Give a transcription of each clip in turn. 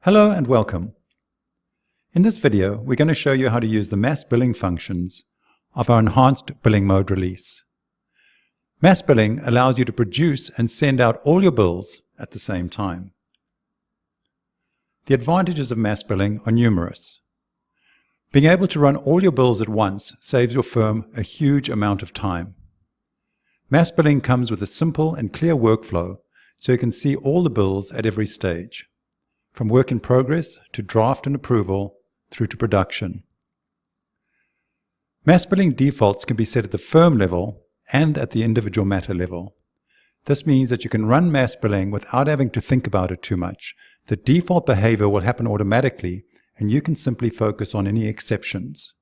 Hello and welcome. In this video, we're going to show you how to use the mass billing functions of our enhanced billing mode release. Mass billing allows you to produce and send out all your bills at the same time. The advantages of mass billing are numerous. Being able to run all your bills at once saves your firm a huge amount of time. Mass billing comes with a simple and clear workflow so you can see all the bills at every stage, from work in progress to draft and approval through to production. Mass billing defaults can be set at the firm level and at the individual matter level. This means that you can run mass billing without having to think about it too much. The default behavior will happen automatically, and you can simply focus on any exceptions.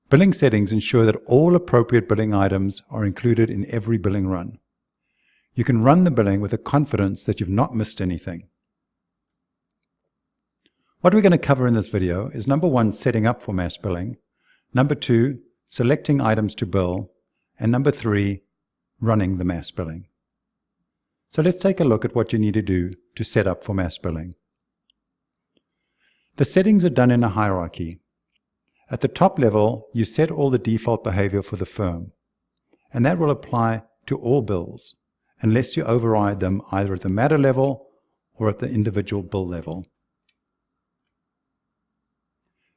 Billing settings ensure that all appropriate billing items are included in every billing run. You can run the billing with the confidence that you've not missed anything. What we're going to cover in this video is number 1, setting up for mass billing, number 2, selecting items to bill, and number 3, running the mass billing. So let's take a look at what you need to do to set up for mass billing. The settings are done in a hierarchy. At the top level, you set all the default behavior for the firm, and that will apply to all bills, unless you override them either at the matter level or at the individual bill level.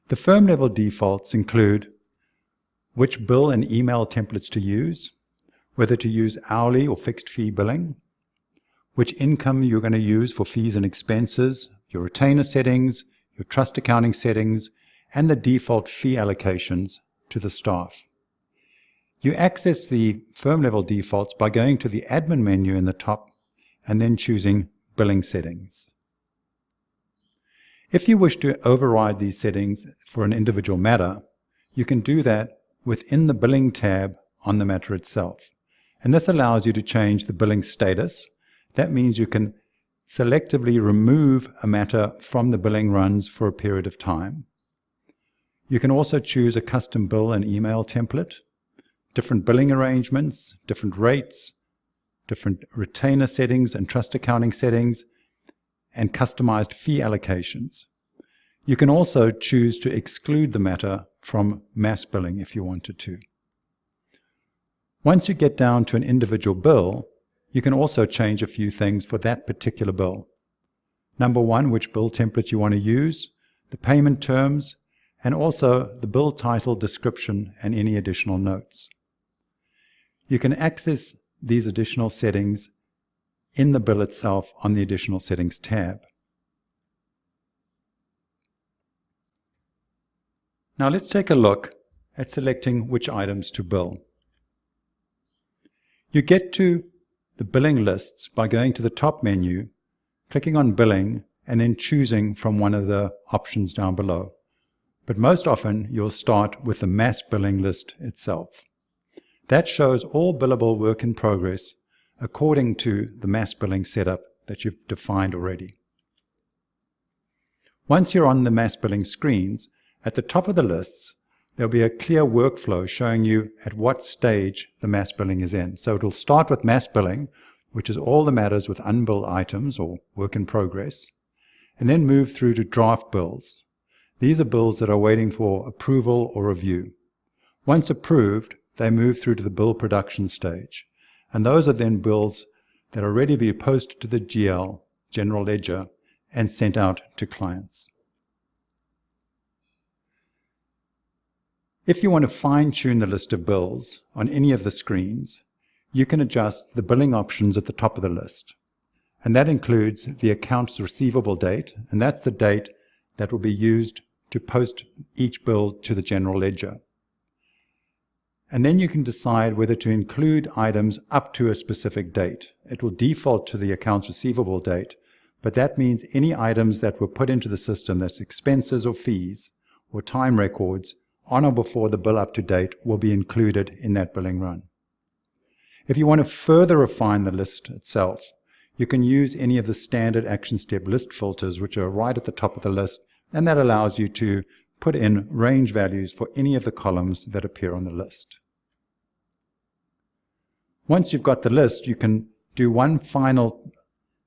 The firm level defaults include which bill and email templates to use, whether to use hourly or fixed fee billing, which income you're going to use for fees and expenses, your retainer settings, your trust accounting settings, and the default fee allocations to the staff. You access the firm level defaults by going to the admin menu in the top and then choosing billing settings. If you wish to override these settings for an individual matter, you can do that within the billing tab on the matter itself. And this allows you to change the billing status. That means you can selectively remove a matter from the billing runs for a period of time. You can also choose a custom bill and email template, different billing arrangements, different rates, different retainer settings and trust accounting settings, and customized fee allocations. You can also choose to exclude the matter from mass billing if you wanted to. Once you get down to an individual bill, you can also change a few things for that particular bill. Number 1, which bill template you want to use, the payment terms, and also the bill title, description, and any additional notes. You can access these additional settings in the bill itself on the Additional Settings tab. Now let's take a look at selecting which items to bill. You get to the billing lists by going to the top menu, clicking on Billing, and then choosing from one of the options down below. But most often you'll start with the mass billing list itself. That shows all billable work in progress according to the mass billing setup that you've defined already. Once you're on the mass billing screens, at the top of the lists, there'll be a clear workflow showing you at what stage the mass billing is in. So it'll start with mass billing, which is all the matters with unbilled items or work in progress, and then move through to draft bills. These are bills that are waiting for approval or review. Once approved, they move through to the bill production stage. And those are then bills that are ready to be posted to the GL, General Ledger, and sent out to clients. If you want to fine-tune the list of bills on any of the screens, you can adjust the billing options at the top of the list. And that includes the accounts receivable date, and that's the date that will be used to post each bill to the General Ledger. And then you can decide whether to include items up to a specific date. It will default to the accounts receivable date, but that means any items that were put into the system, that's expenses or fees or time records, on or before the bill up to date, will be included in that billing run. If you want to further refine the list itself, you can use any of the standard Actionstep list filters, which are right at the top of the list, and that allows you to put in range values for any of the columns that appear on the list. Once you've got the list, you can do one final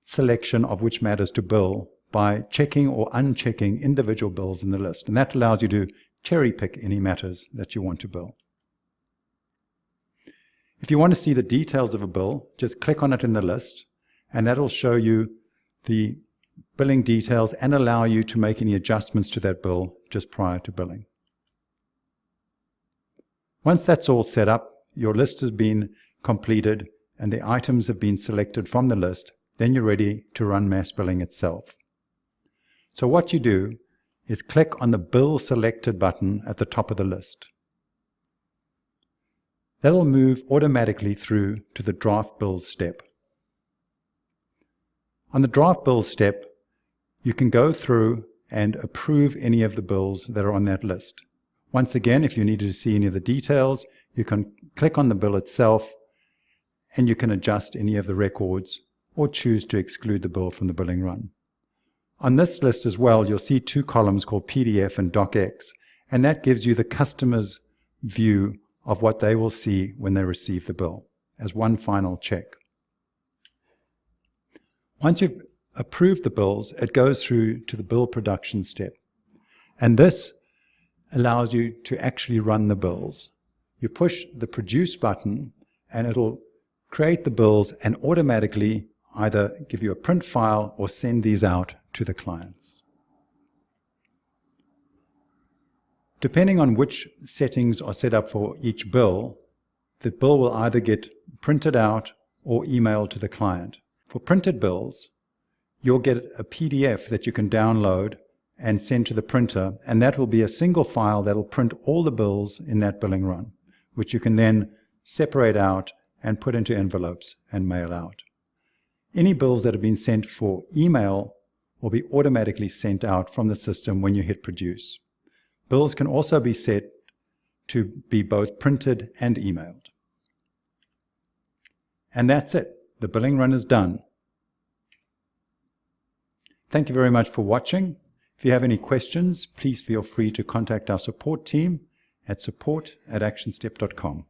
selection of which matters to bill by checking or unchecking individual bills in the list. And that allows you to cherry pick any matters that you want to bill. If you want to see the details of a bill, just click on it in the list, and that'll show you the billing details and allow you to make any adjustments to that bill just prior to billing. Once that's all set up, your list has been completed and the items have been selected from the list, then you're ready to run mass billing itself. So what you do is click on the Bill Selected button at the top of the list. That'll move automatically through to the Draft Bills step. On the Draft Bills step, you can go through and approve any of the bills that are on that list. Once again, if you needed to see any of the details, you can click on the bill itself and you can adjust any of the records or choose to exclude the bill from the billing run. On this list as well, you'll see two columns called PDF and DocX, and that gives you the customer's view of what they will see when they receive the bill as one final check. Once you've approved the bills, it goes through to the bill production step. And this allows you to actually run the bills. You push the Produce button and it'll create the bills and automatically either give you a print file or send these out to the clients. Depending on which settings are set up for each bill, the bill will either get printed out or emailed to the client. For printed bills, you'll get a PDF that you can download and send to the printer, and that will be a single file that will print all the bills in that billing run, which you can then separate out and put into envelopes and mail out. Any bills that have been sent for email will be automatically sent out from the system when you hit Produce. Bills can also be set to be both printed and emailed. And that's it. The billing run is done. Thank you very much for watching. If you have any questions, please feel free to contact our support team at support@actionstep.com.